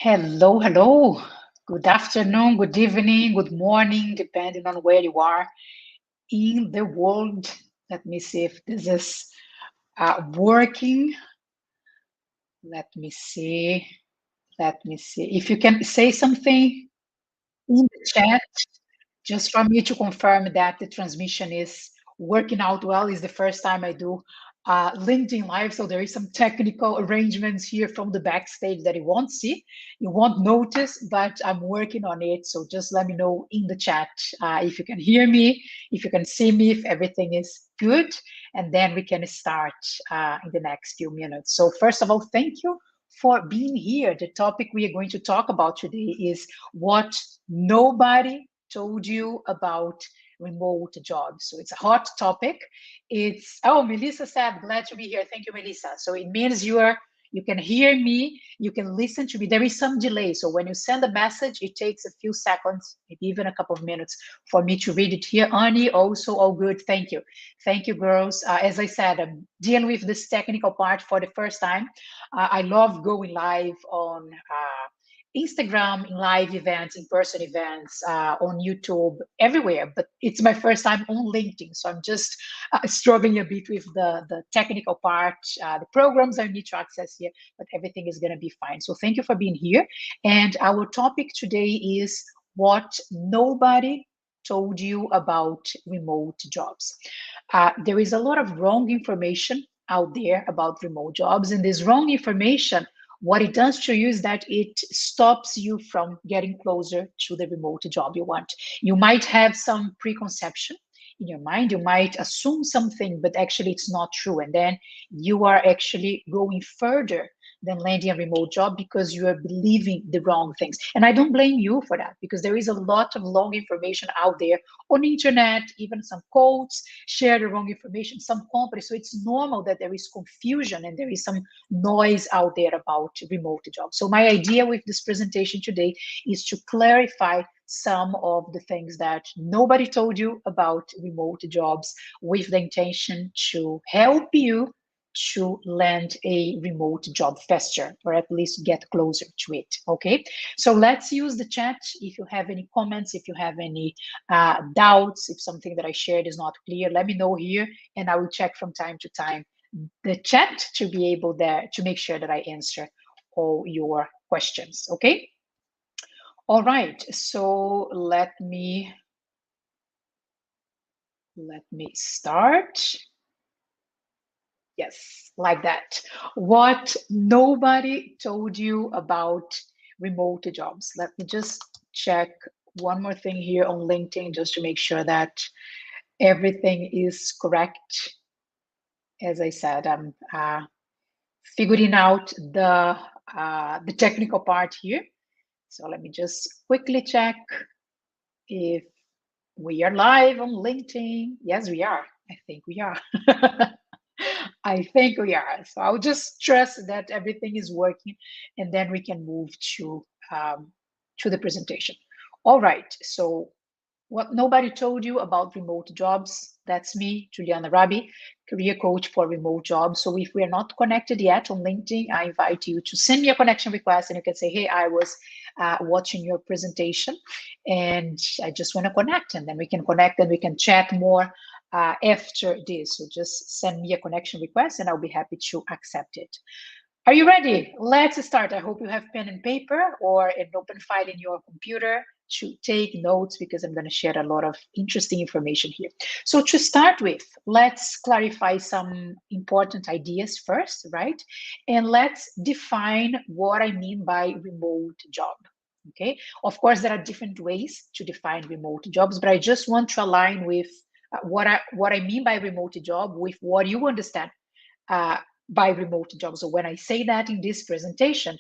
Hello, hello. Good afternoon, good evening, good morning, depending on where you are in the world. Let me see if this is working. Let me see. Let me see. If you can say something in the chat, just for me to confirm that the transmission is working out well. Is the first time I do LinkedIn Live, so there is some technical arrangements here from the backstage that you won't see, you won't notice, but I'm working on it. So just let me know in the chat if you can hear me, if you can see me, if everything is good, and then we can start in the next few minutes. So first of all, thank you for being here. The topic we are going to talk about today is what nobody told you about remote jobs. So it's a hot topic. It's, oh, Melissa said, glad to be here. Thank you, Melissa. So it means you can hear me, you can listen to me. There is some delay. So when you send a message, it takes a few seconds, maybe even a couple of minutes for me to read it here. Ani, also all good. Thank you. Thank you, girls. As I said, I'm dealing with this technical part for the first time. I love going live on Instagram, in live events, in-person events, on YouTube, everywhere. But it's my first time on LinkedIn, so I'm just struggling a bit with the technical part, the programs I need to access here, but everything is going to be fine. So thank you for being here. And our topic today is what nobody told you about remote jobs. There is a lot of wrong information out there about remote jobs, and this wrong information, what it does to you is that it stops you from getting closer to the remote job you want. You might have some preconception in your mind, you might assume something, but actually it's not true. And then you are actually going further than landing a remote job because you are believing the wrong things. And I don't blame you for that, because there is a lot of wrong information out there on the internet, even some quotes share the wrong information, some companies. So it's normal that there is confusion and there is some noise out there about remote jobs. So my idea with this presentation today is to clarify some of the things that nobody told you about remote jobs, with the intention to help you to land a remote job faster, or at least get closer to it. Okay, so let's use the chat. If you have any comments, if you have any doubts, if something that I shared is not clear, let me know here, and I will check from time to time the chat to be able to make sure that I answer all your questions. Okay, all right, so let me start. Yes, like that. What nobody told you about remote jobs. Let me just check one more thing here on LinkedIn just to make sure that everything is correct. As I said, I'm figuring out the technical part here. So let me just quickly check if we are live on LinkedIn. Yes, we are. I think we are. I think we are. So I'll just trust that everything is working, and then we can move to the presentation. All right. So what nobody told you about remote jobs. That's me, Juliana Rabi, career coach for remote jobs. So if we are not connected yet on LinkedIn, I invite you to send me a connection request, and you can say, hey, I was watching your presentation and I just want to connect, and then we can connect and we can chat more after this. So just send me a connection request and I'll be happy to accept it. Are you ready? Let's start. I hope you have pen and paper or an open file in your computer to take notes, because I'm going to share a lot of interesting information here. So to start with, let's clarify some important ideas first, right? And let's define what I mean by remote job. Okay. Of course, there are different ways to define remote jobs, but I just want to align with what I mean by remote job with what you understand uh, by remote jobs. So when I say that in this presentation,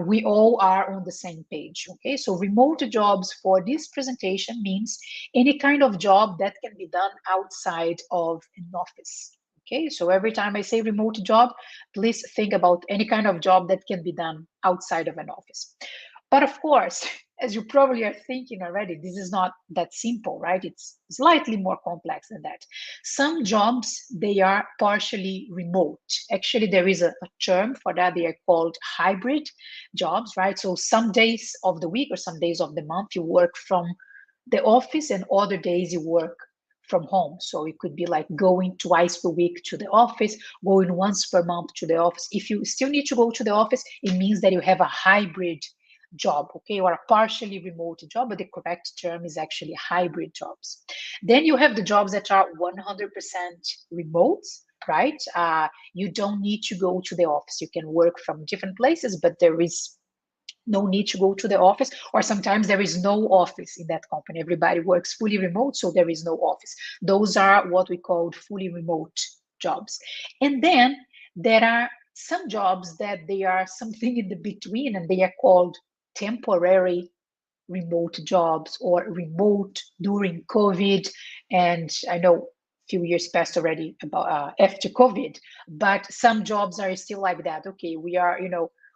we all are on the same page. Okay, so remote jobs for this presentation means any kind of job that can be done outside of an office. Okay, so every time I say remote job, please think about any kind of job that can be done outside of an office. But of course, as you probably are thinking already, this is not that simple, right? It's slightly more complex than that. Some jobs, they are partially remote. Actually, there is a term for that. They are called hybrid jobs, right? So some days of the week or some days of the month, you work from the office, and other days you work from home. So it could be like going twice per week to the office, going once per month to the office. If you still need to go to the office, it means that you have a hybrid job, okay, or a partially remote job, but the correct term is actually hybrid jobs. Then you have the jobs that are 100% remote, right? You don't need to go to the office. You can work from different places, but there is no need to go to the office, or sometimes there is no office in that company. Everybody works fully remote, so there is no office. Those are what we call fully remote jobs. And then there are some jobs that they are something in the between, and they are called temporary remote jobs or remote during COVID. And I know a few years passed already about after COVID, but some jobs are still like that. Okay, we are,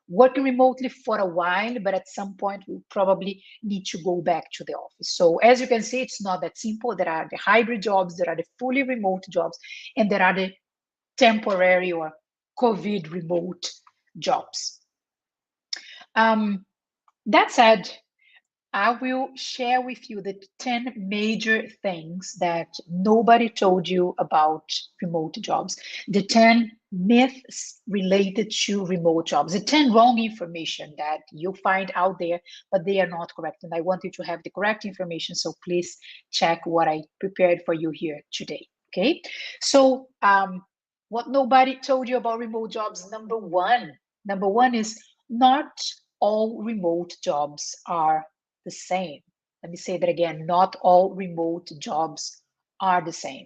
working remotely for a while, but at some point we probably need to go back to the office. So as you can see, it's not that simple. There are the hybrid jobs, there are the fully remote jobs, and there are the temporary or COVID remote jobs. That said, I will share with you the 10 major things that nobody told you about remote jobs, the 10 myths related to remote jobs, the 10 wrong information that you find out there, but they are not correct. And I want you to have the correct information, so please check what I prepared for you here today, okay? So what nobody told you about remote jobs, number one is not all remote jobs are the same. Let me say that again. Not all remote jobs are the same.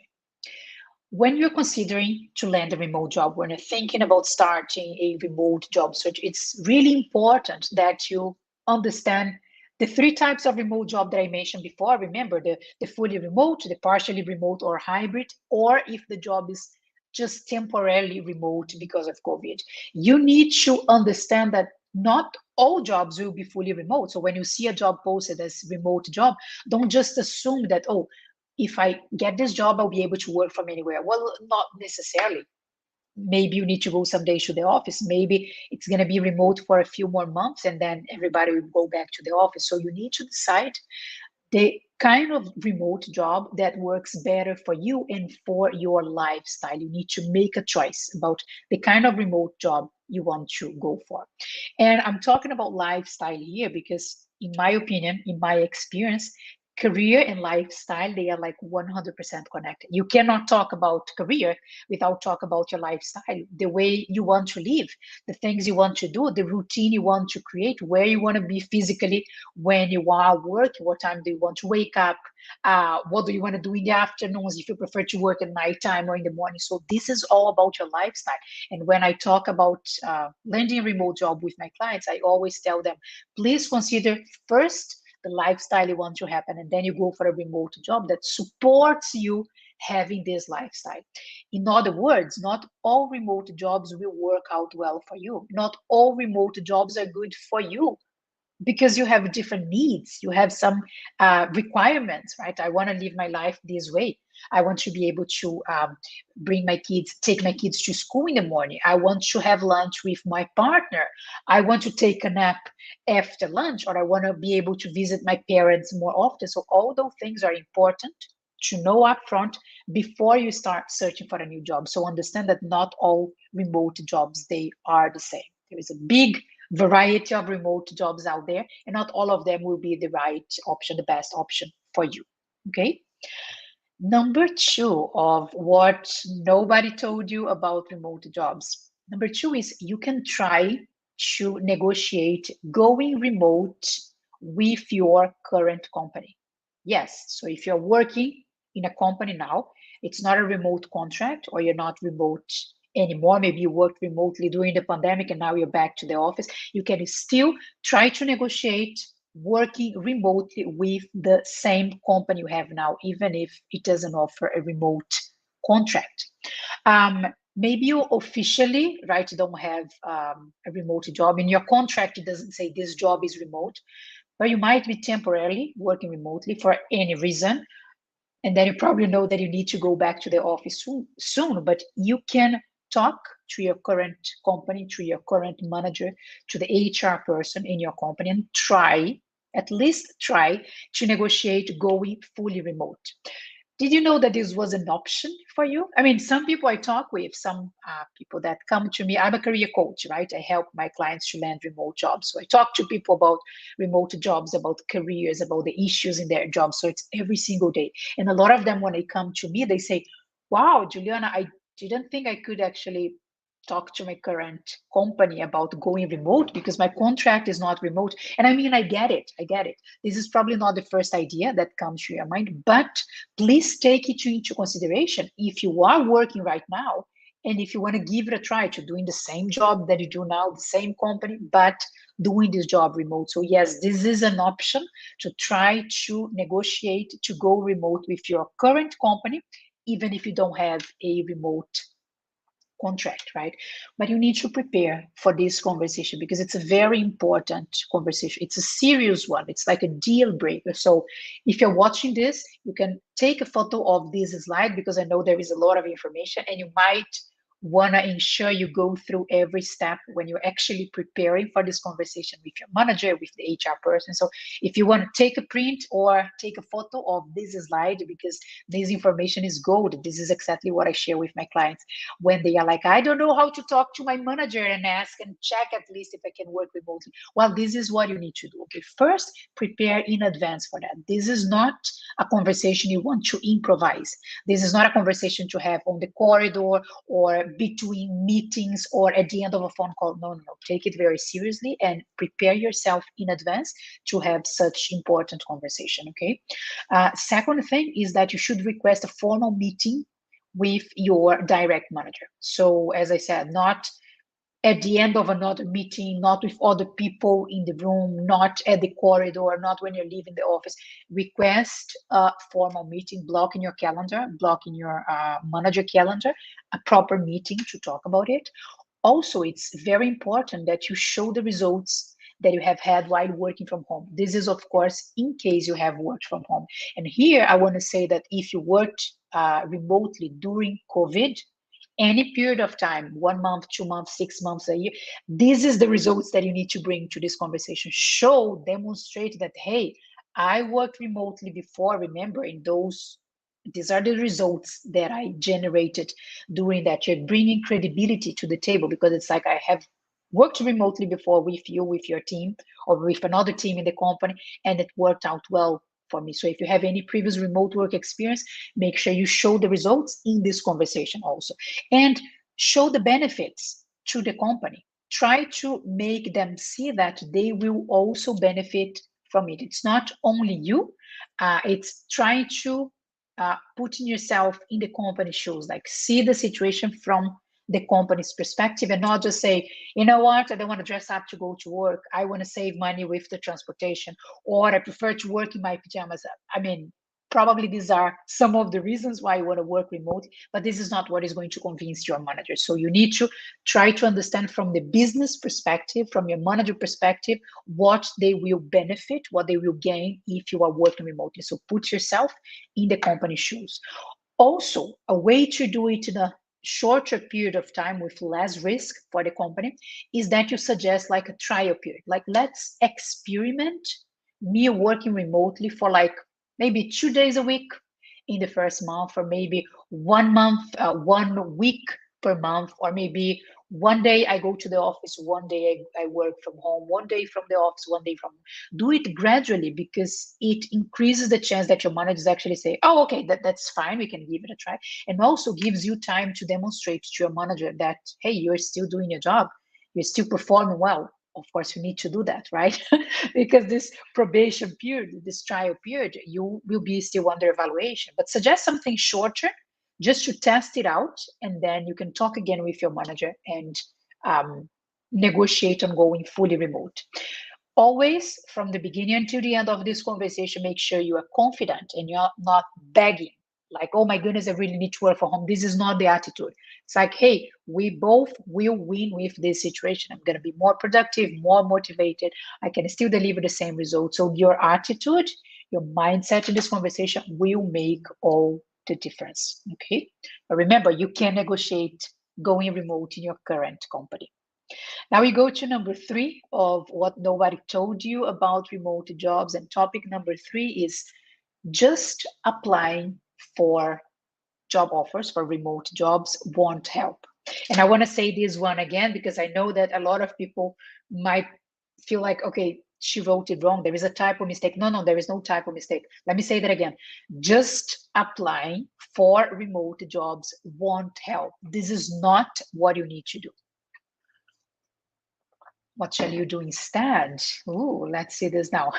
When you're considering to land a remote job, when you're thinking about starting a remote job search, it's really important that you understand the three types of remote job that I mentioned before. Remember, the fully remote, the partially remote, or hybrid, or if the job is just temporarily remote because of COVID. You need to understand that not all jobs will be fully remote. So when you see a job posted as remote job, don't just assume that, oh, if I get this job, I'll be able to work from anywhere. Well, not necessarily. Maybe you need to go some days to the office. Maybe it's going to be remote for a few more months, and then everybody will go back to the office. So you need to decide the kind of remote job that works better for you and for your lifestyle. You need to make a choice about the kind of remote job you want to go for. And I'm talking about lifestyle here because, in my opinion, in my experience, career and lifestyle, they are like 100% connected. You cannot talk about career without talk about your lifestyle, the way you want to live, the things you want to do, the routine you want to create, where you want to be physically when you are working, what time do you want to wake up, what do you want to do in the afternoons, if you prefer to work at nighttime or in the morning. So this is all about your lifestyle. And when I talk about landing a remote job with my clients, I always tell them, please consider first the lifestyle you want to happen, and then you go for a remote job that supports you having this lifestyle. In other words, not all remote jobs will work out well for you. Not all remote jobs are good for you because you have different needs. You have some requirements, right? I want to live my life this way. I want to be able to take my kids to school in the morning. I want to have lunch with my partner. I want to take a nap after lunch, or I want to be able to visit my parents more often. So all those things are important to know upfront before you start searching for a new job. So understand that not all remote jobs, they are the same. There is a big variety of remote jobs out there, and not all of them will be the right option, the best option for you. Okay. Number two of what nobody told you about remote jobs. Number two is you can try to negotiate going remote with your current company. Yes. So if you're working in a company now, it's not a remote contract, or you're not remote anymore. Maybe you worked remotely during the pandemic and now you're back to the office. You can still try to negotiate working remotely with the same company you have now, even if it doesn't offer a remote contract. Maybe you officially, right, don't have a remote job. In your contract, it doesn't say this job is remote, where you might be temporarily working remotely for any reason, and then you probably know that you need to go back to the office soon, but you can talk to your current company, to your current manager, to the HR person in your company, and try, at least try, to negotiate going fully remote. Did you know that this was an option for you? I mean, some people I talk with, some people that come to me, I'm a career coach, right? I help my clients to land remote jobs. So I talk to people about remote jobs, about careers, about the issues in their jobs. So it's every single day. And a lot of them, when they come to me, they say, wow, Juliana, I didn't think I could actually talk to my current company about going remote because my contract is not remote. And I mean, I get it. I get it. This is probably not the first idea that comes to your mind, but please take it into consideration if you are working right now and if you want to give it a try to doing the same job that you do now, the same company, but doing this job remote. So yes, this is an option to try to negotiate to go remote with your current company, even if you don't have a remote contract, right? But you need to prepare for this conversation because it's a very important conversation. It's a serious one. It's like a deal breaker. So if you're watching this, you can take a photo of this slide because I know there is a lot of information and you might want to ensure you go through every step when you're actually preparing for this conversation with your manager, with the HR person. So if you want to take a print or take a photo of this slide, because this information is gold, this is exactly what I share with my clients when they are like, I don't know how to talk to my manager and ask and check at least if I can work remotely. Well, this is what you need to do. Okay, first, prepare in advance for that. This is not a conversation you want to improvise. This is not a conversation to have on the corridor or between meetings or at the end of a phone call. No, no, no. Take it very seriously and prepare yourself in advance to have such important conversation. Okay. Second thing is that you should request a formal meeting with your direct manager. So as I said, not at the end of another meeting, not with other people in the room, not at the corridor, not when you're leaving the office. Request a formal meeting, block in your calendar, block in your manager calendar, a proper meeting to talk about it. Also, it's very important that you show the results that you have had while working from home. This is, of course, in case you have worked from home. And here I want to say that if you worked remotely during COVID, any period of time, 1 month, 2 months, 6 months, a year, this is the results that you need to bring to this conversation. Show, demonstrate that, hey, I worked remotely before, remembering these are the results that I generated during that. You're bringing credibility to the table because it's like I have worked remotely before with you, with your team, or with another team in the company, and it worked out well for me. So if you have any previous remote work experience, make sure you show the results in this conversation also. And show the benefits to the company. Try to make them see that they will also benefit from it. It's not only you, it's trying to putting yourself in the company's shoes, like see the situation from the company's perspective and not just say, you know what, I don't want to dress up to go to work. I want to save money with the transportation, or I prefer to work in my pajamas. I mean, probably these are some of the reasons why you want to work remotely, but this is not what is going to convince your manager. So you need to try to understand from the business perspective, from your manager perspective, what they will benefit, what they will gain if you are working remotely. So put yourself in the company's shoes. Also, a way to do it in a shorter period of time with less risk for the company is that you suggest like a trial period. Like, let's experiment me working remotely for like maybe 2 days a week in the first month, or maybe 1 month, 1 week per month, or maybe one day I go to the office, one day I work from home, one day from the office, one day from home. Do it gradually because it increases the chance that your managers actually say, oh, okay, that's fine, we can give it a try. And also gives you time to demonstrate to your manager that, hey, you're still doing your job, you're still performing well. Of course, you need to do that, right? Because this probation period, this trial period, you will be still under evaluation. But suggest something shorter just to test it out, and then you can talk again with your manager and negotiate on going fully remote. Always, from the beginning until the end of this conversation, make sure you are confident and you're not begging like, oh my goodness, I really need to work from home. This is not the attitude. It's like, hey, we both will win with this situation. I'm going to be more productive, more motivated. I can still deliver the same results. So your attitude, your mindset in this conversation will make all the difference. Okay. But remember, you can negotiate going remote in your current company. Now we go to number 3 of what nobody told you about remote jobs. And topic number 3 is just applying for job offers for remote jobs won't help. And I want to say this one again because I know that a lot of people might feel like, okay, she wrote it wrong. There is a typo mistake. No, there is no typo mistake. Let me say that again. Just applying for remote jobs won't help. This is not what you need to do. What shall you do instead? Ooh, let's see this now.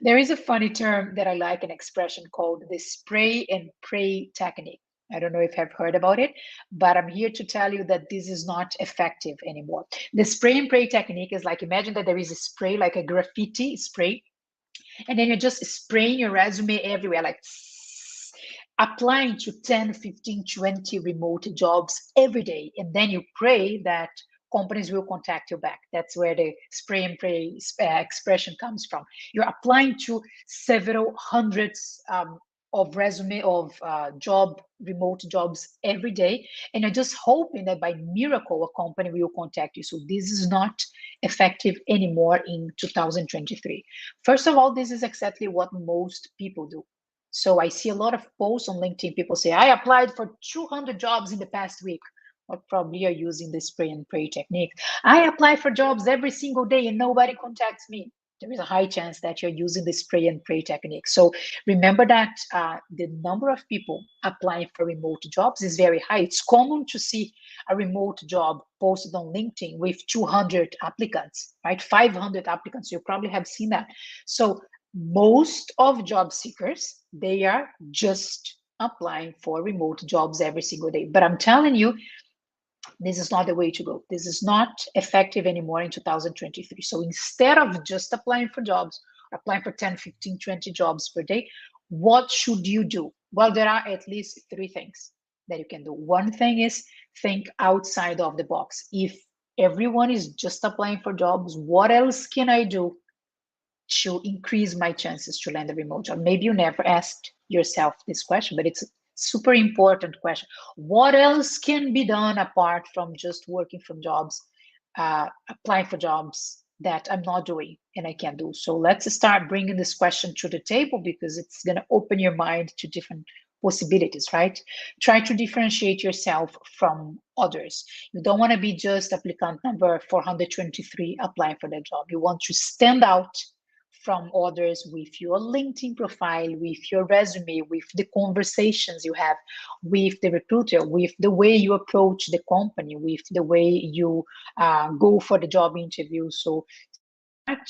There is a funny term that I like, an expression called the spray and pray technique. I don't know if you've heard about it, but I'm here to tell you that this is not effective anymore. The spray and pray technique is like, imagine that there is a spray, like a graffiti spray, and then you're just spraying your resume everywhere, like applying to 10, 15, 20 remote jobs every day. And then you pray that companies will contact you back. That's where the spray and pray expression comes from. You're applying to several hundreds of resume of remote jobs every day, and you're just hoping that by miracle a company will contact you. So this is not effective anymore in 2023. First of all, this is exactly what most people do. So I see a lot of posts on LinkedIn. People say, I applied for 200 jobs in the past week. Or probably are using the spray and pray technique. I apply for jobs every single day and nobody contacts me. There is a high chance that you're using the spray and pray technique. So remember that the number of people applying for remote jobs is very high. It's common to see a remote job posted on LinkedIn with 200 applicants, right? 500 applicants. You probably have seen that. So most of job seekers, they are just applying for remote jobs every single day. But I'm telling you, this is not the way to go. This is not effective anymore in 2023. So instead of just applying for jobs, applying for 10, 15, 20 jobs per day, what should you do? Well, there are at least 3 things that you can do. One thing is think outside of the box. If everyone is just applying for jobs, what else can I do to increase my chances to land a remote job? Maybe you never asked yourself this question, but it's a super important question. What else can be done apart from just working from jobs, applying for jobs that I'm not doing and I can do? So let's start bringing this question to the table because it's going to open your mind to different possibilities, right? Try to differentiate yourself from others. You don't want to be just applicant number 423 applying for that job. You want to stand out from others with your LinkedIn profile, with your resume, with the conversations you have with the recruiter, with the way you approach the company, with the way you go for the job interview. So start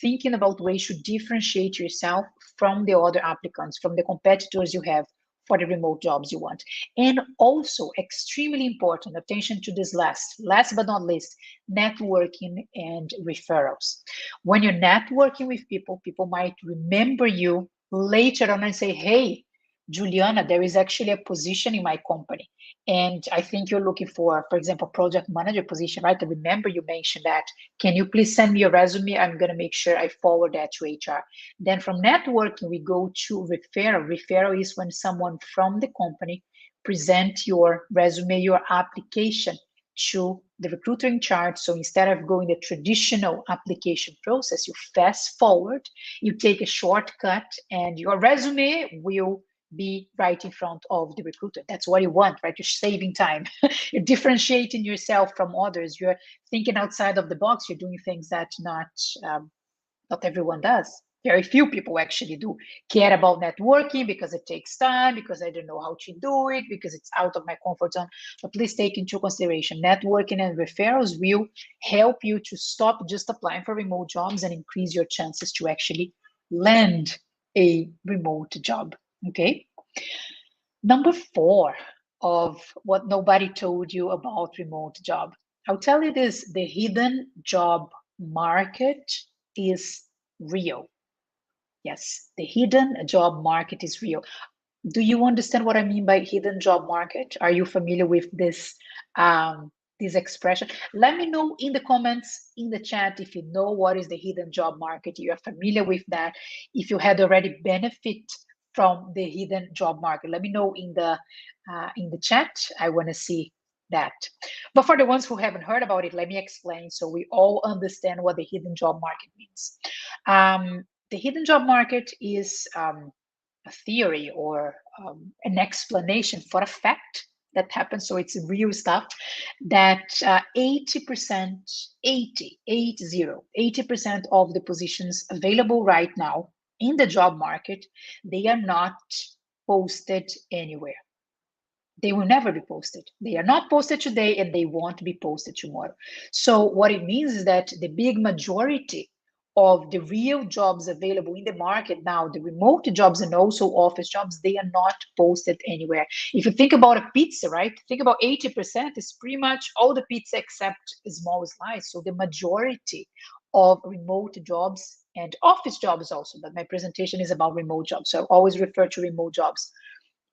thinking about ways to differentiate yourself from the other applicants, from the competitors you have for the remote jobs you want. And also, extremely important, attention to this last but not least, networking and referrals. When you're networking with people, people might remember you later on and say, hey, Juliana, there is actually a position in my company. And I think you're looking for example, project manager position, right? I remember you mentioned that. Can you please send me your resume? I'm going to make sure I forward that to HR. Then from networking, we go to referral. Referral is when someone from the company present your resume, your application to the recruiter in charge. So instead of going the traditional application process, you fast forward, you take a shortcut, and your resume will be right in front of the recruiter. That's what you want, right? You're saving time. You're differentiating yourself from others. You're thinking outside of the box. You're doing things that not everyone does. Very few people actually do care about networking because it takes time, because I don't know how to do it, because it's out of my comfort zone. But please take into consideration networking and referrals will help you to stop just applying for remote jobs and increase your chances to actually land a remote job. Okay. Number 4 of what nobody told you about remote job. I'll tell you this, the hidden job market is real. Yes, the hidden job market is real. Do you understand what I mean by hidden job market? Are you familiar with this expression? Let me know in the comments, in the chat, if you know what is the hidden job market. You are familiar with that. If you had already benefit from the hidden job market, let me know in the chat. I want to see that. But for the ones who haven't heard about it, let me explain so we all understand what the hidden job market means. The hidden job market is a theory or an explanation for a fact that happens. So it's real stuff that 80%, 80% of the positions available right now in the job market, they are not posted anywhere. They will never be posted. They are not posted today and they won't be posted tomorrow. So what it means is that the big majority of the real jobs available in the market now, the remote jobs and also office jobs, they are not posted anywhere. If you think about a pizza, right? Think about 80% is pretty much all the pizza except a small slice. So the majority of remote jobs and office jobs also, but my presentation is about remote jobs. So I always refer to remote jobs.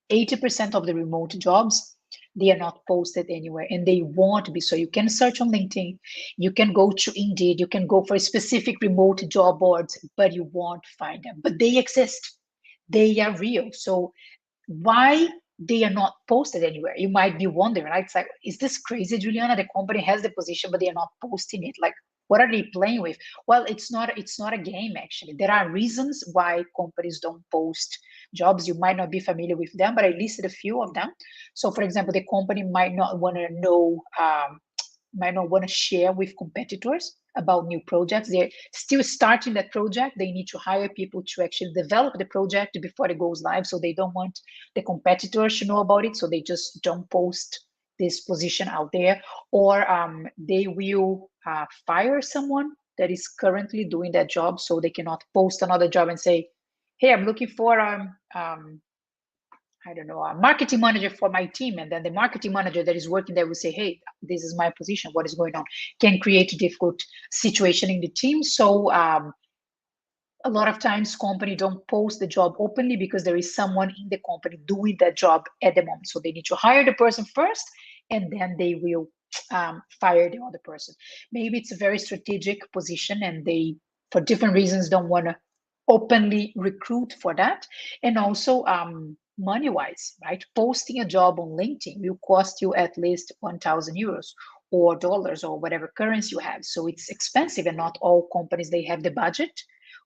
80% of the remote jobs, they are not posted anywhere and they won't be. So you can search on LinkedIn, you can go to Indeed, you can go for specific remote job boards, but you won't find them. But they exist, they are real. So why they are not posted anywhere? You might be wondering, right? It's like, is this crazy, Juliana? The company has the position, but they are not posting it. Like, what are they playing with? Well, it's not a game actually. There are reasons why companies don't post jobs. You might not be familiar with them, but I listed a few of them. So, for example, the company might not want to know might not want to share with competitors about new projects. They're still starting that project. They need to hire people to actually develop the project before it goes live. So they don't want the competitors to know about it. So they just don't post this position out there. Or they will fire someone that is currently doing that job. So they cannot post another job and say, hey, I'm looking for I don't know, a marketing manager for my team. And then the marketing manager that is working there will say, hey, this is my position. What is going on? Can create a difficult situation in the team. So a lot of times company don't post the job openly because there is someone in the company doing that job at the moment. So they need to hire the person first and then they will fire the other person. Maybe it's a very strategic position and they, for different reasons, don't want to openly recruit for that. And also money wise, right? Posting a job on LinkedIn will cost you at least 1,000 euros or dollars or whatever currency you have. So it's expensive and not all companies, they have the budget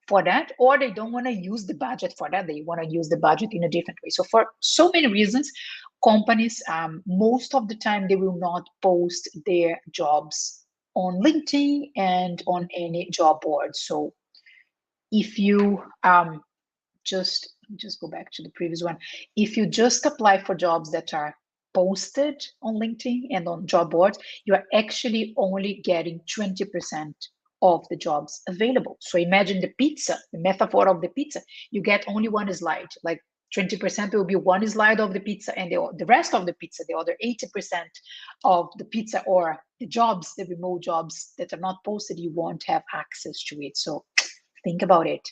for that, or they don't want to use the budget for that. They want to use the budget in a different way. So for so many reasons, companies, most of the time, they will not post their jobs on LinkedIn and on any job board. So if you just go back to the previous one, if you just apply for jobs that are posted on LinkedIn and on job boards, you are actually only getting 20% of the jobs available. So imagine the pizza, the metaphor of the pizza. You get only one slide, like 20% will be one slide of the pizza, and the rest of the pizza, the other 80% of the pizza or the jobs, the remote jobs that are not posted, you won't have access to it. So think about it.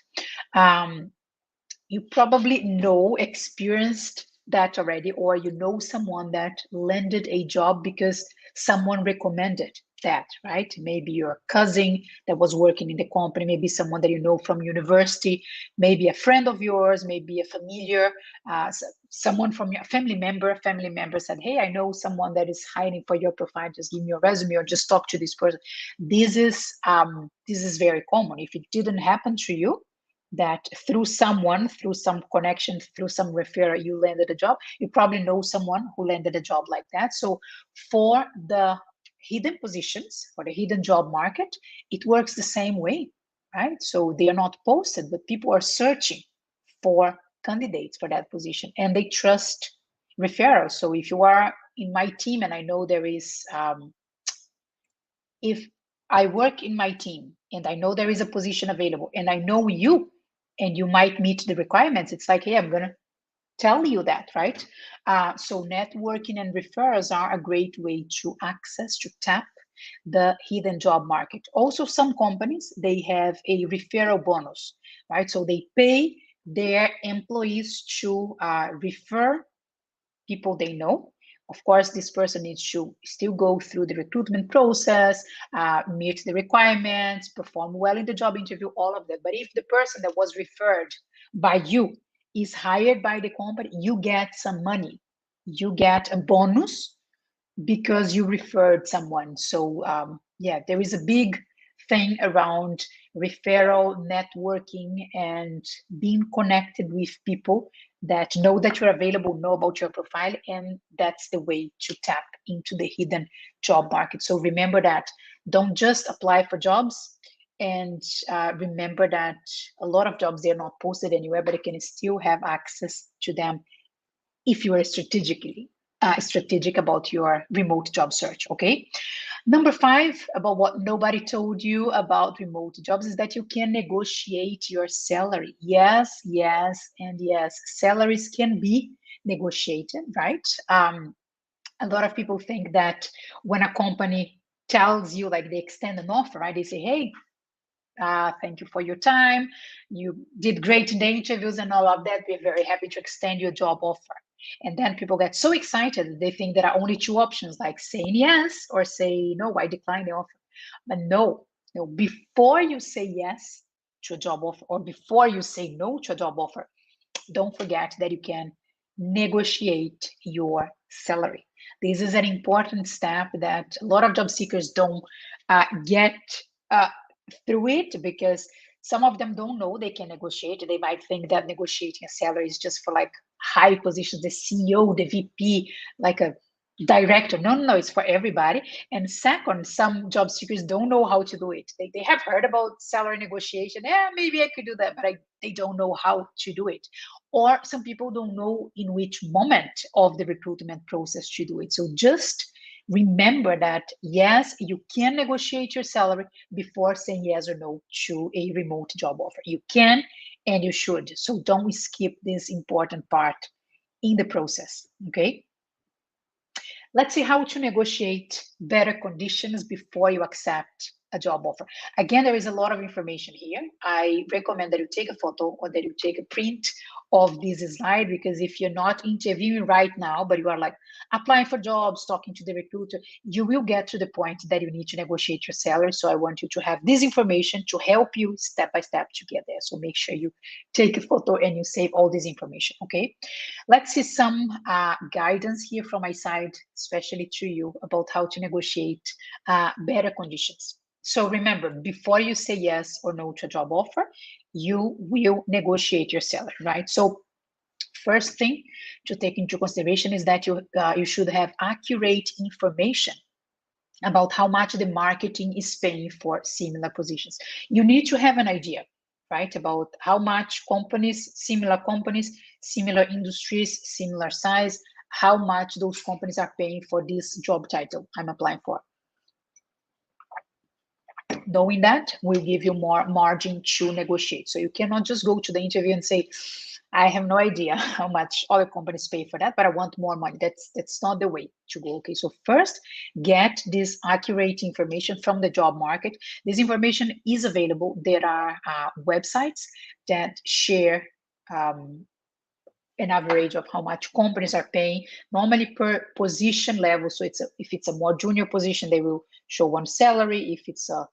You probably experienced that already, or you know someone that landed a job because someone recommended that, right? Maybe your cousin that was working in the company, maybe someone that you know from university, maybe a friend of yours, maybe a familiar, someone from your family member said, hey, I know someone that is hiring for your profile, just give me your resume or just talk to this person. This is very common. If it didn't happen to you, that through someone, through some connection, through some referral, you landed a job, you probably know someone who landed a job like that. So for the hidden positions, for the hidden job market, it works the same way, right? So they are not posted, but people are searching for candidates for that position and they trust referrals. So if you are in my team, and I know there is if I work in my team and I know there is a position available and I know you and you might meet the requirements, it's like, hey, I'm going to tell you that, right? So networking and referrals are a great way to access, to tap the hidden job market. Also, some companies, they have a referral bonus, right? So they pay their employees to refer people they know. Of course, this person needs to still go through the recruitment process, meet the requirements, perform well in the job interview, all of that. But if the person that was referred by you is hired by the company, you get some money. You get a bonus because you referred someone. So yeah, there is a big thing around referral, networking, and being connected with people that know that you're available, know about your profile, and that's the way to tap into the hidden job market. So remember that. Don't just apply for jobs, and remember that a lot of jobs, they're not posted anywhere, but you can still have access to them if you are strategic about your remote job search. Okay. Number 5, about what nobody told you about remote jobs, is that you can negotiate your salary. Yes, yes, and yes. Salaries can be negotiated, right? A lot of people think that when a company tells you, like, they extend an offer, right? They say, hey, thank you for your time. You did great in the interviews and all of that. We're very happy to extend your job offer. And then people get so excited, they think there are only 2 options, like saying yes or say, no, I decline the offer. But no, no, before you say yes to a job offer or before you say no to a job offer, don't forget that you can negotiate your salary. This is an important step that a lot of job seekers don't get uh, through it, because some of them don't know they can negotiate. They might think that negotiating a salary is just for like high positions, the CEO, the VP, like a director. No, no, no, it's for everybody. And second, some job seekers don't know how to do it. They have heard about salary negotiation. Yeah, maybe I could do that, but they don't know how to do it. Or some people don't know in which moment of the recruitment process to do it. So just remember that, yes, you can negotiate your salary before saying yes or no to a remote job offer. You can and you should. So don't skip this important part in the process. Okay. Let's see how to negotiate better conditions before you accept a job offer. Again, there is a lot of information here. I recommend that you take a photo or that you take a print of this slide, because if you're not interviewing right now, but you are like applying for jobs, talking to the recruiter, you will get to the point that you need to negotiate your salary. So I want you to have this information to help you step by step to get there. So make sure you take a photo and you save all this information, okay? Let's see some guidance here from my side, especially to you, about how to negotiate better conditions. So remember, before you say yes or no to a job offer, you will negotiate your salary, right? So first thing to take into consideration is that you should have accurate information about how much the marketing is paying for similar positions. You need to have an idea, right, about how much similar companies, similar industries, similar size, how much those companies are paying for this job title I'm applying for. Knowing that will give you more margin to negotiate. So you cannot just go to the interview and say, I have no idea how much other companies pay for that, but I want more money. That's not the way to go. Okay, so first, get this accurate information from the job market. This information is available. There are websites that share an average of how much companies are paying, normally per position level. So if it's a more junior position, they will show one salary. If it's a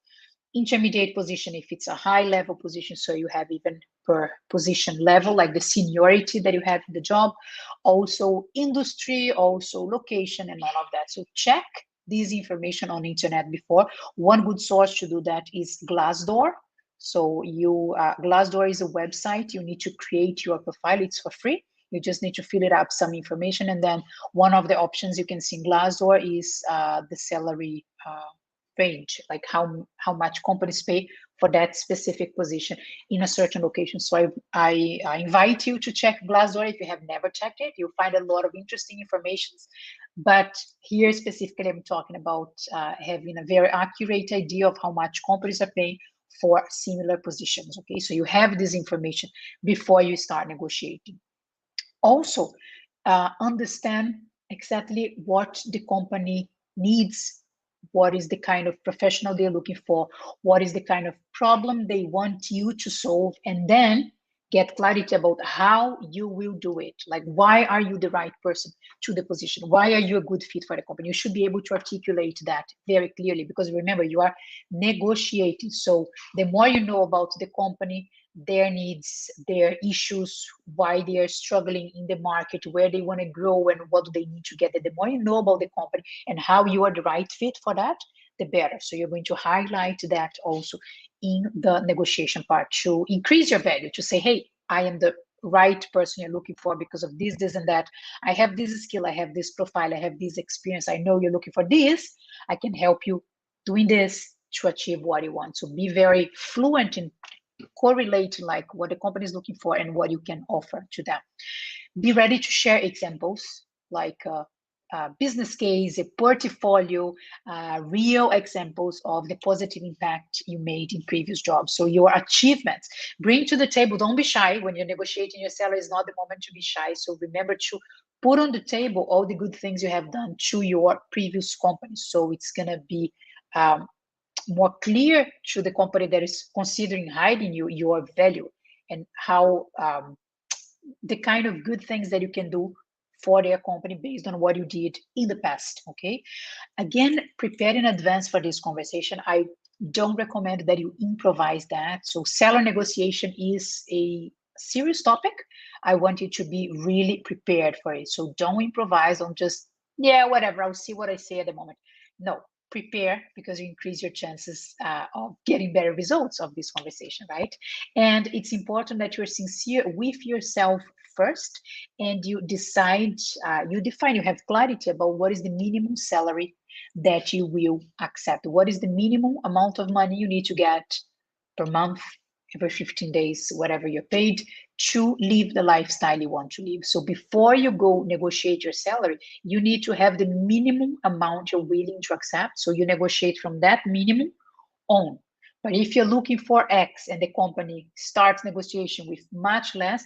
intermediate position, if it's a high level position, so you have even per position level, like the seniority that you have in the job, also industry, also location, and all of that. So check this information on the internet before. One good source to do that is Glassdoor. So Glassdoor is a website. You need to create your profile. It's for free. You just need to fill it up some information, and then one of the options you can see in Glassdoor is the salary range, like how much companies pay for that specific position in a certain location. So I invite you to check Glassdoor if you have never checked it. You'll find a lot of interesting information. But here specifically, I'm talking about having a very accurate idea of how much companies are paying for similar positions. Okay, so you have this information before you start negotiating. Also, understand exactly what the company needs, what is the kind of professional they're looking for, what is the kind of problem they want you to solve, and then Get clarity about how you will do it. Like, why are you the right person to the position? Why are you a good fit for the company? You should be able to articulate that very clearly, because remember, you are negotiating. So the more you know about the company, their needs, their issues, why they are struggling in the market, where they want to grow, and what do they need to get there. The more you know about the company and how you are the right fit for that, the better. So you're going to highlight that also in the negotiation part to increase your value, to say, hey, I am the right person you're looking for because of this and that. I have this skill, I have this profile, I have this experience. I know you're looking for this. I can help you doing this to achieve what you want. So be very fluent in correlating like what the company is looking for and what you can offer to them. Be ready to share examples like a business case, a portfolio, real examples of the positive impact you made in previous jobs. So your achievements, bring to the table. Don't be shy when you're negotiating your salary. Is not the moment to be shy. So remember to put on the table all the good things you have done to your previous company. So it's gonna be more clear to the company that is considering hiring you your value and how the kind of good things that you can do for their company based on what you did in the past. Okay, again, prepare in advance for this conversation. I don't recommend that you improvise that. So seller negotiation is a serious topic. I want you to be really prepared for it. So don't improvise. Don't just, yeah, whatever, I'll see what I say at the moment. No, prepare, because you increase your chances of getting better results of this conversation, right? And it's important that you're sincere with yourself first, and you decide, you define, you have clarity about what is the minimum salary that you will accept. What is the minimum amount of money you need to get per month, every 15 days, whatever you're paid, to live the lifestyle you want to live. So before you go negotiate your salary, you need to have the minimum amount you're willing to accept. So you negotiate from that minimum on. But if you're looking for X and the company starts negotiation with much less,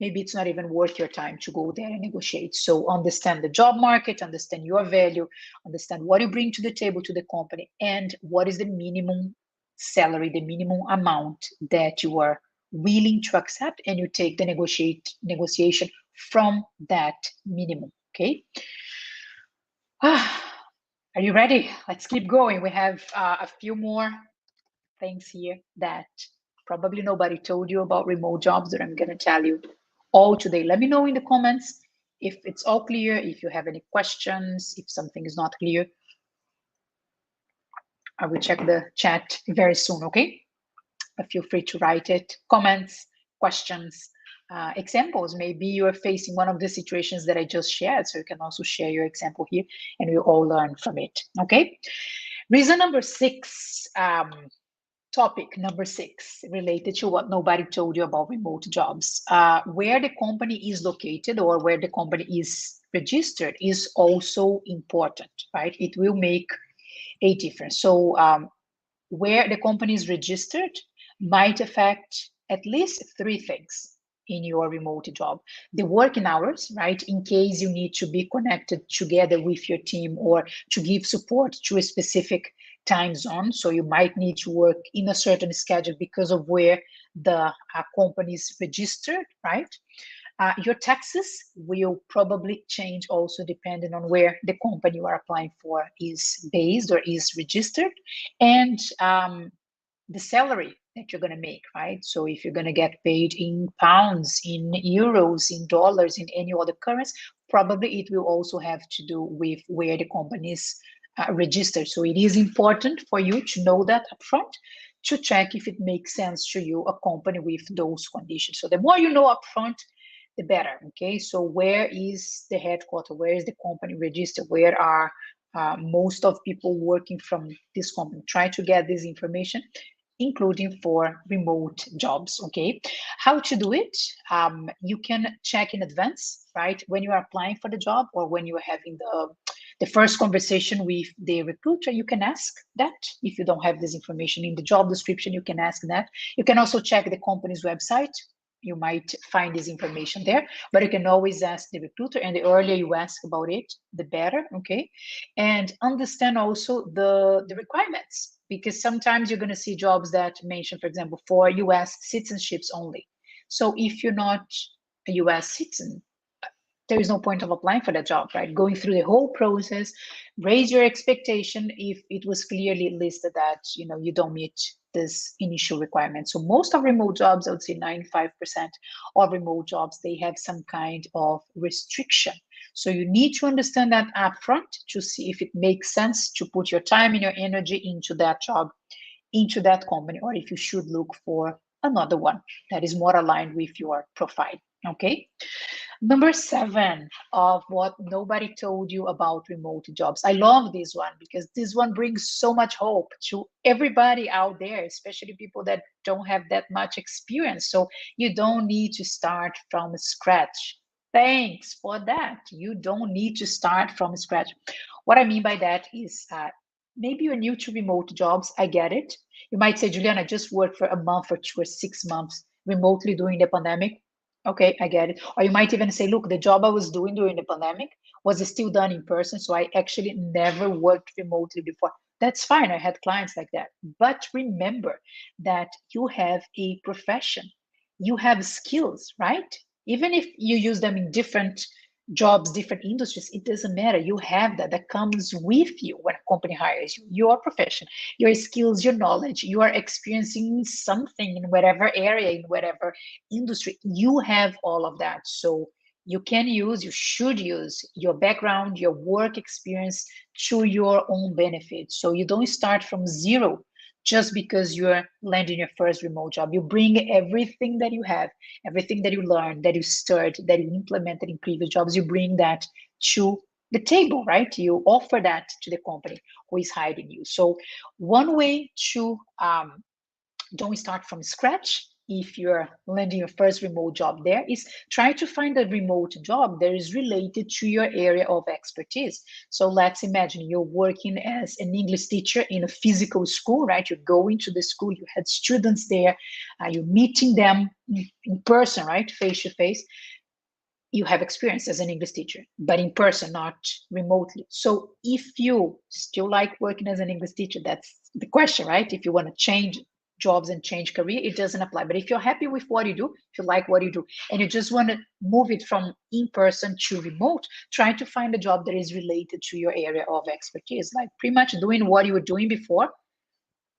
maybe it's not even worth your time to go there and negotiate. So understand the job market, understand your value, understand what you bring to the table to the company, and what is the minimum salary, the minimum amount that you are willing to accept, and you take the negotiation from that minimum. Okay. Are you ready? Let's keep going. We have a few more things here that probably nobody told you about remote jobs that I'm going to tell you all today. Let me know in the comments if it's all clear, if you have any questions, if something is not clear. I will check the chat very soon, okay? But feel free to write it, comments, questions, examples. Maybe you are facing one of the situations that I just shared, so you can also share your example here and we'll all learn from it, okay? Reason number 6, topic number 6, related to what nobody told you about remote jobs. Where the company is located or where the company is registered is also important, right? It will make a difference. So where the company is registered might affect at least 3 things in your remote job. The working hours, right? In case you need to be connected together with your team or to give support to a specific time zone. So you might need to work in a certain schedule because of where the company is registered, right? Your taxes will probably change also depending on where the company you are applying for is based or is registered, and the salary that you're going to make, right? So if you're going to get paid in pounds, in euros, in dollars, in any other currency, probably it will also have to do with where the company is registered. So it is important for you to know that upfront, to check if it makes sense to you, a company with those conditions. So the more you know upfront, the better. Okay, so where is the headquarters? Where is the company registered? Where are most of people working from this company? Try to get this information, including for remote jobs. Okay, how to do it? You can check in advance, right? When you are applying for the job or when you are having the first conversation with the recruiter, you can ask that. If you don't have this information in the job description, you can ask that. You can also check the company's website. You might find this information there, but you can always ask the recruiter, and the earlier you ask about it, the better. Okay, and understand also the requirements, because sometimes you're going to see jobs that mention, for example, for US citizenships only. So if you're not a US citizen, there is no point of applying for that job, right? Going through the whole process, raise your expectation if it was clearly listed that you don't meet this initial requirement. So most of remote jobs, I would say 95% of remote jobs, they have some kind of restriction. So you need to understand that upfront to see if it makes sense to put your time and your energy into that job, into that company, or if you should look for another one that is more aligned with your profile. Okay. Number 7 of what nobody told you about remote jobs. I love this one because this one brings so much hope to everybody out there, especially people that don't have that much experience. So you don't need to start from scratch. Thanks for that. You don't need to start from scratch. What I mean by that is maybe you're new to remote jobs. I get it. You might say, Juliana, I just worked for a month or 2 or 6 months remotely during the pandemic. Okay, I get it. Or you might even say, look, the job I was doing during the pandemic was still done in person. So I actually never worked remotely before. That's fine. I had clients like that. But remember that you have a profession, you have skills, right? Even if you use them in different jobs, different industries, it doesn't matter. You have that comes with you when a company hires you, your profession, your skills, your knowledge. You are experiencing something in whatever area, in whatever industry. You have all of that. So you should use your background, your work experience to your own benefit. So you don't start from zero just because you're landing your first remote job. You bring everything that you have, everything that you learned, that you stirred, that you implemented in previous jobs, you bring that to the table, right? You offer that to the company who is hiring you. So one way to don't start from scratch if you're landing your first remote job there is try to find a remote job that is related to your area of expertise. So let's imagine you're working as an English teacher in a physical school, right? You go into the school, you had students there, you're meeting them in person, right? Face to face. You have experience as an English teacher, but in person, not remotely. So if you still like working as an English teacher, that's the question, right? If you want to change jobs and change career, it doesn't apply. But if you're happy with what you do, if you like what you do, and you just want to move it from in person to remote, try to find a job that is related to your area of expertise, like pretty much doing what you were doing before.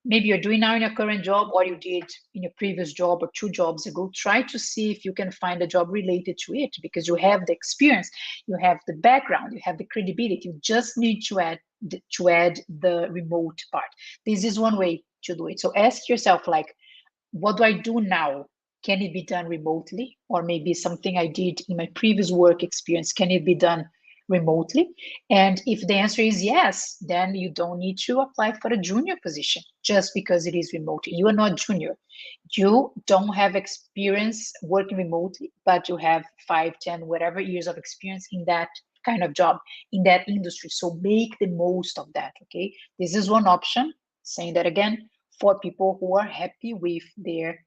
Maybe you're doing now in your current job or you did in your previous job or 2 jobs ago. Try to see if you can find a job related to it because you have the experience, you have the background, you have the credibility. You just need to add the remote part. This is one way to do it. So ask yourself, like, what do I do now? Can it be done remotely? Or maybe something I did in my previous work experience, can it be done remotely? And if the answer is yes, then you don't need to apply for a junior position just because it is remote. You are not junior. You don't have experience working remotely, but you have 5, 10, whatever years of experience in that kind of job, in that industry. So make the most of that, okay? This is one option. Saying that again, for people who are happy with their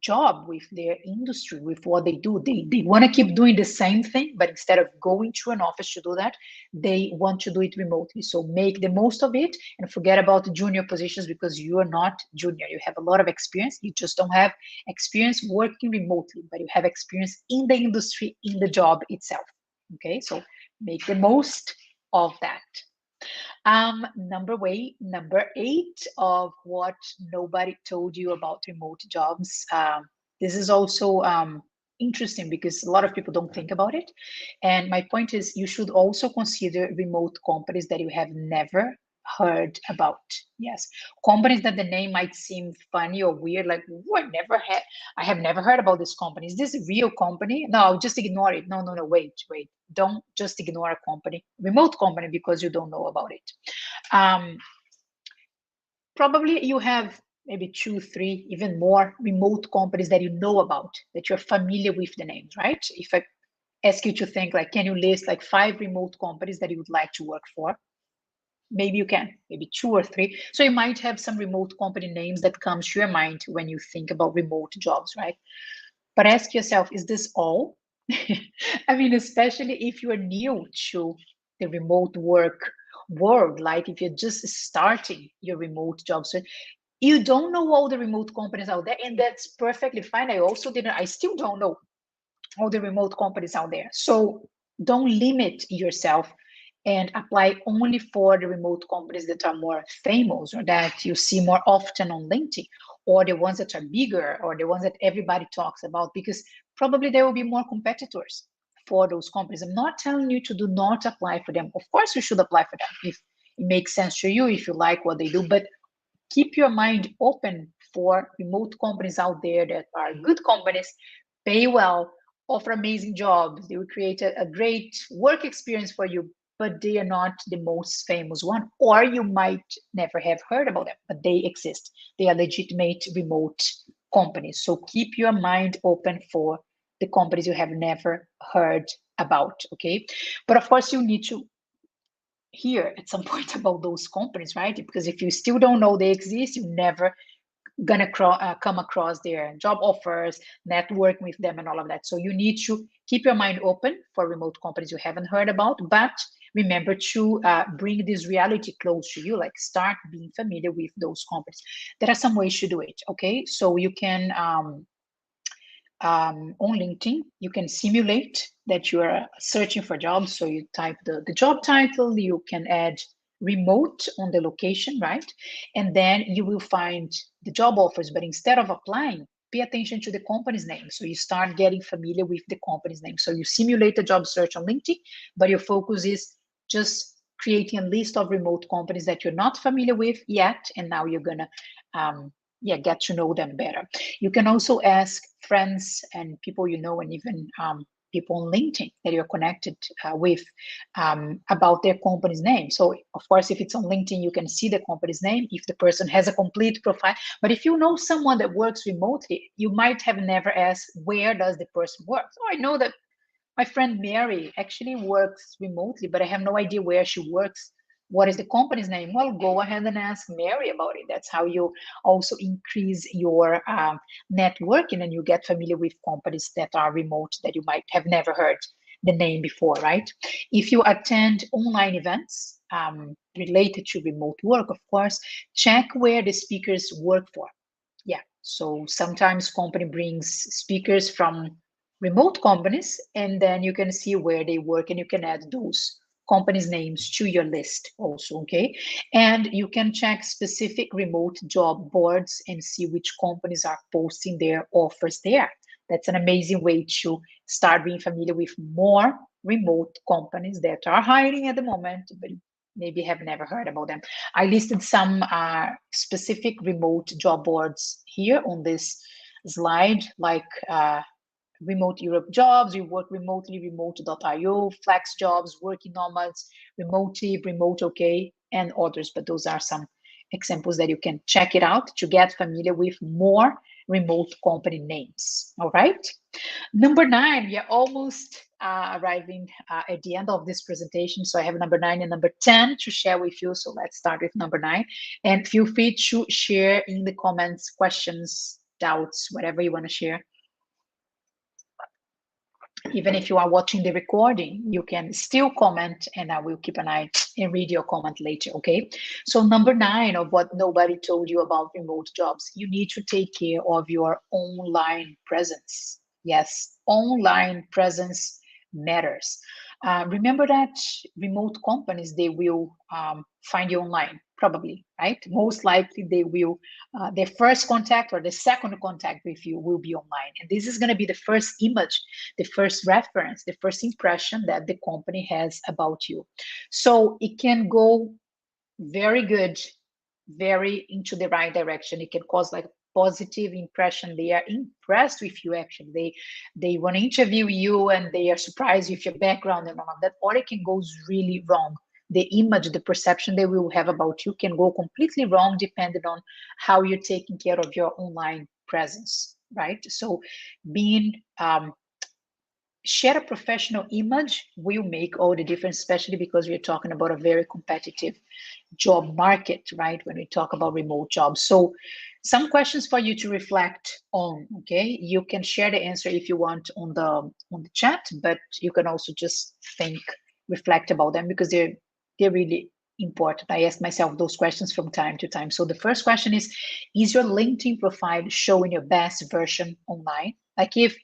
job, with their industry, with what they do. They want to keep doing the same thing, but instead of going to an office to do that, they want to do it remotely. So make the most of it and forget about the junior positions because you are not junior. You have a lot of experience. You just don't have experience working remotely, but you have experience in the industry, in the job itself. Okay, so make the most of that. Number 8 of what nobody told you about remote jobs. This is also interesting because a lot of people don't think about it. And my point is, you should also consider remote companies that you have never heard about. Yes, companies that the name might seem funny or weird, like, I have never heard about this company. Is this a real company? No, just ignore it. No, wait. Don't just ignore a company, remote company, because you don't know about it. Um, Probably you have maybe 2, 3, even more remote companies that you know about, that you're familiar with the names, right? If I ask you to think, like, can you list like 5 remote companies that you would like to work for? Maybe you can, maybe 2 or 3. So you might have some remote company names that comes to your mind when you think about remote jobs, right? But ask yourself, is this all? I mean, especially if you're new to the remote work world, like if you're just starting your remote job search, You don't know all the remote companies out there, and that's perfectly fine. I still don't know all the remote companies out there. So don't limit yourself and apply only for the remote companies that are more famous or that you see more often on LinkedIn, or the ones that are bigger, or the ones that everybody talks about, because probably there will be more competitors for those companies. I'm not telling you to do not apply for them. Of course, you should apply for them if it makes sense to you, if you like what they do, but keep your mind open for remote companies out there that are good companies, pay well, offer amazing jobs. They will create a great work experience for you, but they are not the most famous one. Or you might never have heard about them, but they exist. They are legitimate remote companies. So keep your mind open for the companies you have never heard about, okay? But of course, you need to hear at some point about those companies, right? Because if you still don't know they exist, you're never gonna come across their job offers, network with them, and all of that. So you need to keep your mind open for remote companies you haven't heard about, but remember to bring this reality close to you, like start being familiar with those companies. There are some ways to do it, okay? So you can on LinkedIn, you can simulate that you are searching for jobs. So you type the job title, you can add remote on the location, right? And then you will find the job offers. But instead of applying, pay attention to the company's name. So you start getting familiar with the company's name. So you simulate a job search on LinkedIn, but your focus is just creating a list of remote companies that you're not familiar with yet. And now you're going to get to know them better. You can also ask friends and people you know, and even people on LinkedIn that you're connected with about their company's name. So, of course, if it's on LinkedIn, you can see the company's name if the person has a complete profile. But if you know someone that works remotely, you might have never asked, where does the person work? So I know that my friend Mary actually works remotely, but I have no idea where she works. What is the company's name? Well, go ahead and ask Mary about it. That's how you also increase your networking, and you get familiar with companies that are remote that you might have never heard the name before, right? If you attend online events related to remote work, of course, check where the speakers work for. Yeah, so sometimes company brings speakers from remote companies, and then you can see where they work, and you can add those companies' names to your list also, okay? And you can check specific remote job boards and see which companies are posting their offers there. That's an amazing way to start being familiar with more remote companies that are hiring at the moment, but maybe have never heard about them. I listed some specific remote job boards here on this slide, like Remote Europe Jobs, you work remotely, remote.io, Flex Jobs, Working Nomads, Remotive, Remote OK, and others. But those are some examples that you can check it out to get familiar with more remote company names. All right. Number 9, we are almost arriving at the end of this presentation. So I have number 9 and number 10 to share with you. So let's start with number 9. And feel free to share in the comments, questions, doubts, whatever you want to share. Even if you are watching the recording, you can still comment, and I will keep an eye and read your comment later, okay? So number 9 of what nobody told you about remote jobs, you need to take care of your online presence. Yes, online presence matters. Remember that remote companies, they will find you online, probably, right? Most likely they will, their first contact or the second contact with you will be online. And this is gonna be the first image, the first reference, the first impression that the company has about you. So it can go very good, very into the right direction. It can cause like positive impression. They are impressed with you, actually. They want to interview you, and they are surprised with your background and all of that. Or it can go really wrong. The image, the perception they will have about you can go completely wrong depending on how you're taking care of your online presence, right? So being share a professional image will make all the difference, especially because we're talking about a very competitive job market, right? When we talk about remote jobs. So some questions for you to reflect on, okay? You can share the answer if you want on the chat, but you can also just think, reflect about them, because they're really important. I ask myself those questions from time to time. So the first question is your LinkedIn profile showing your best version online? Like if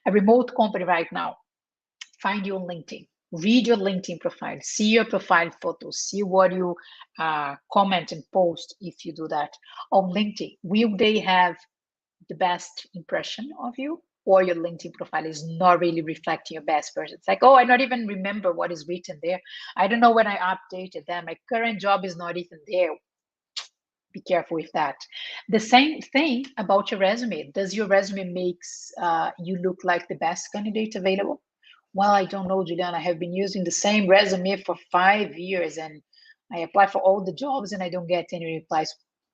a remote company right now find you on LinkedIn, read your LinkedIn profile, see your profile photos, see what you comment and post if you do that on LinkedIn. Will they have the best impression of you, or your LinkedIn profile is not really reflecting your best version? It's like, oh, I not even remember what is written there. I don't know when I updated them. My current job is not even there. Be careful with that. The same thing about your resume. Does your resume makes you look like the best candidate available? Well, I don't know, Juliana. I have been using the same resume for 5 years and I apply for all the jobs and I don't get any replies.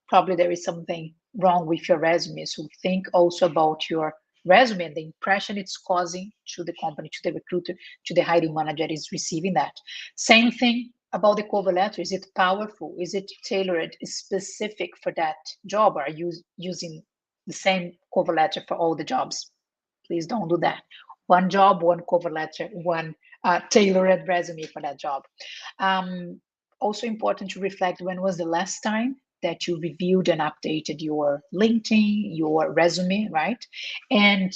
Probably there is something wrong with your resume. So think also about your resume and the impression it's causing to the company, to the recruiter, to the hiring manager is receiving that. Same thing about the cover letter. Is it powerful? Is it tailored, specific for that job? Are you using the same cover letter for all the jobs? Please don't do that. One job, one cover letter, one tailored resume for that job. Also important to reflect, when was the last time that you reviewed and updated your LinkedIn, your resume, right? And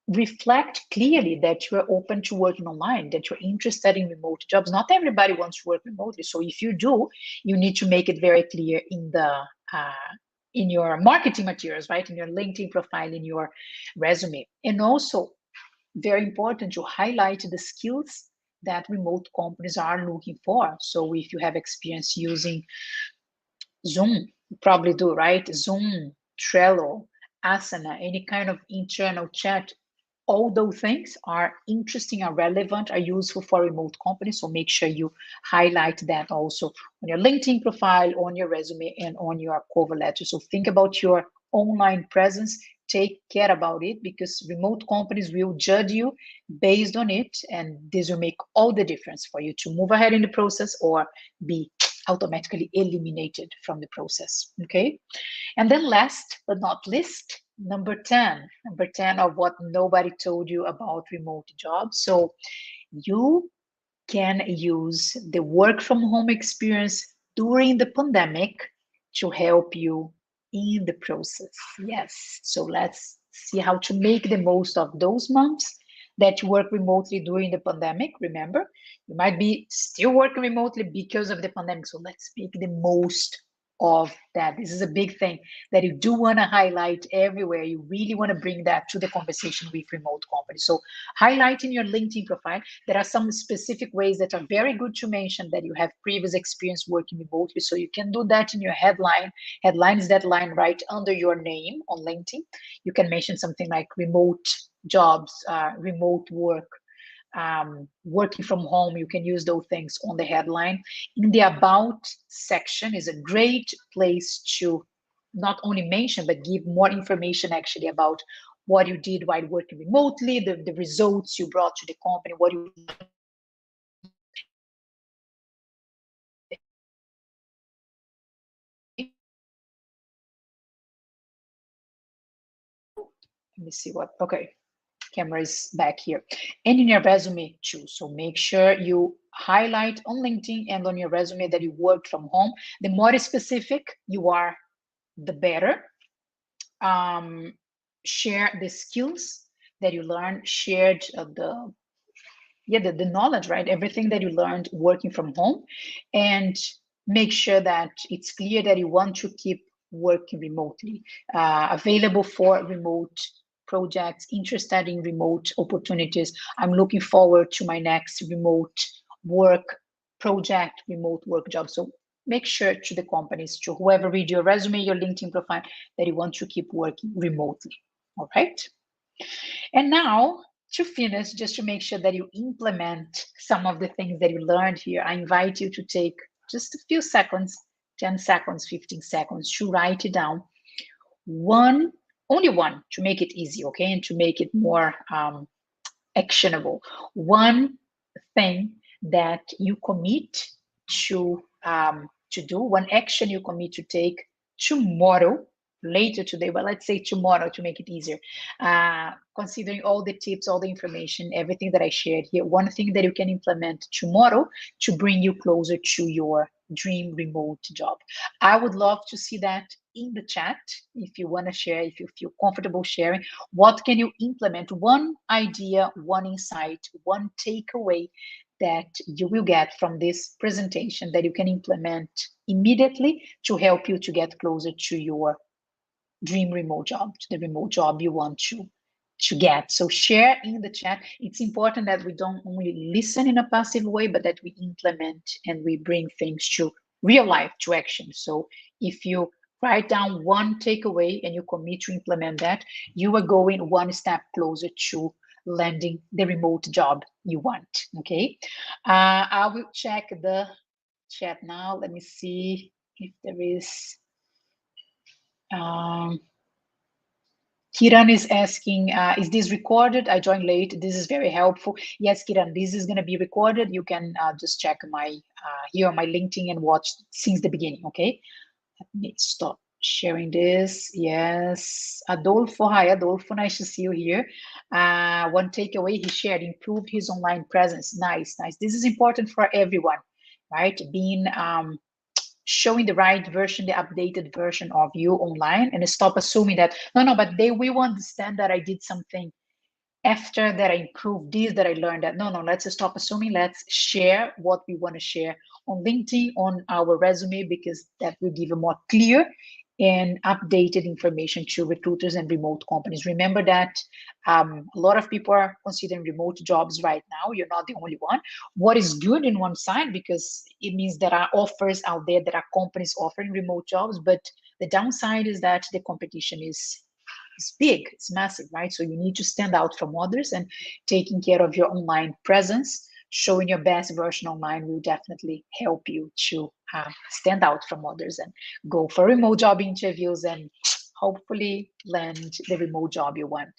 reflect clearly that you're open to working online, that you're interested in remote jobs. Not everybody wants to work remotely. So if you do, you need to make it very clear in your marketing materials, right? In your LinkedIn profile, in your resume. And also very important to highlight the skills that remote companies are looking for. So if you have experience using Zoom, you probably do, right? Zoom, Trello, Asana, any kind of internal chat, all those things are interesting, are relevant, are useful for remote companies. So make sure you highlight that also on your LinkedIn profile, on your resume, and on your cover letter. So think about your online presence, take care about it, because remote companies will judge you based on it, and this will make all the difference for you to move ahead in the process or be automatically eliminated from the process. Okay. And then last but not least, number 10 of what nobody told you about remote jobs. So you can use the work from home experience during the pandemic to help you in the process. Yes. So let's see how to make the most of those months that you work remotely during the pandemic. Remember, you might be still working remotely because of the pandemic. So let's make the most of that. This is a big thing that you do want to highlight everywhere. You really want to bring that to the conversation with remote companies. So highlight in your LinkedIn profile. There are some specific ways that are very good to mention that you have previous experience working remotely. So you can do that in your headline. Headline is that line right under your name on LinkedIn. You can mention something like remote jobs, remote work, working from home. You can use those things on the headline. In the about section is a great place to not only mention, but give more information actually about what you did while working remotely, the results you brought to the company, what you let me see what, okay, camera is back here. And in your resume too. So make sure you highlight on LinkedIn and on your resume that you work from home. The more specific you are, the better. Share the skills that you learned, shared the knowledge, right? Everything that you learned working from home, and make sure that it's clear that you want to keep working remotely, available for remote projects, interested in remote opportunities. I'm looking forward to my next remote work project, remote work job. So make sure to the companies, to whoever read your resume, your LinkedIn profile, that you want to keep working remotely. All right. And now, to finish, just to make sure that you implement some of the things that you learned here, I invite you to take just a few seconds, 10 seconds, 15 seconds, to write it down. Only one, to make it easy, okay, and to make it more actionable. One thing that you commit to do, one action you commit to take tomorrow, later today, but let's say tomorrow to make it easier. Considering all the tips, all the information, everything that I shared here, one thing that you can implement tomorrow to bring you closer to your dream remote job? I would love to see that in the chat. If you want to share, if you feel comfortable sharing, what can you implement? One idea, one insight, one takeaway that you will get from this presentation that you can implement immediately to help you to get closer to your dream remote job, to the remote job you want to get. So share in the chat. It's important that we don't only listen in a passive way, but that we implement and we bring things to real life, to action. So if you write down one takeaway and you commit to implement that, you are going one step closer to landing the remote job you want. Okay. I will check the chat now. Let me see if there is. Um, Kiran is asking, is this recorded? I joined late. This is very helpful. Yes, Kiran, this is going to be recorded. You can just check my here on my LinkedIn and watch since the beginning. Okay. Let me stop sharing this. Yes, Adolfo. Hi, Adolfo. Nice to see you here. One takeaway he shared: improve his online presence. Nice, nice. This is important for everyone, right? Being showing the right version, the updated version of you online, and stop assuming that no, but they will understand that I did something after that I improved this, that I learned that. No, let's stop assuming. Let's share what we want to share on LinkedIn, on our resume, because that will give a more clear and updated information to recruiters and remote companies. Remember that a lot of people are considering remote jobs right now. You're not the only one. What is good in one side, because it means there are offers out there, there are companies offering remote jobs, but the downside is that the competition is big, it's massive, right? So you need to stand out from others, and taking care of your online presence, showing your best version online will definitely help you to stand out from others and go for remote job interviews and hopefully land the remote job you want.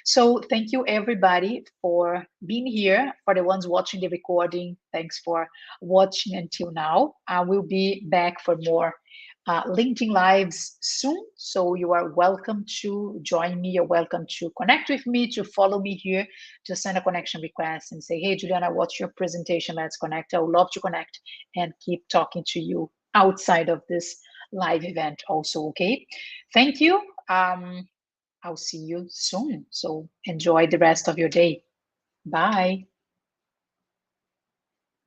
So thank you everybody for being here. For the ones watching the recording, thanks for watching until now. I will be back for more LinkedIn Lives soon. So you are welcome to join me. You're welcome to connect with me, to follow me here, to send a connection request and say, hey, Juliana, what's your presentation? Let's connect. I would love to connect and keep talking to you outside of this live event also, okay? Thank you. I'll see you soon. So enjoy the rest of your day. Bye.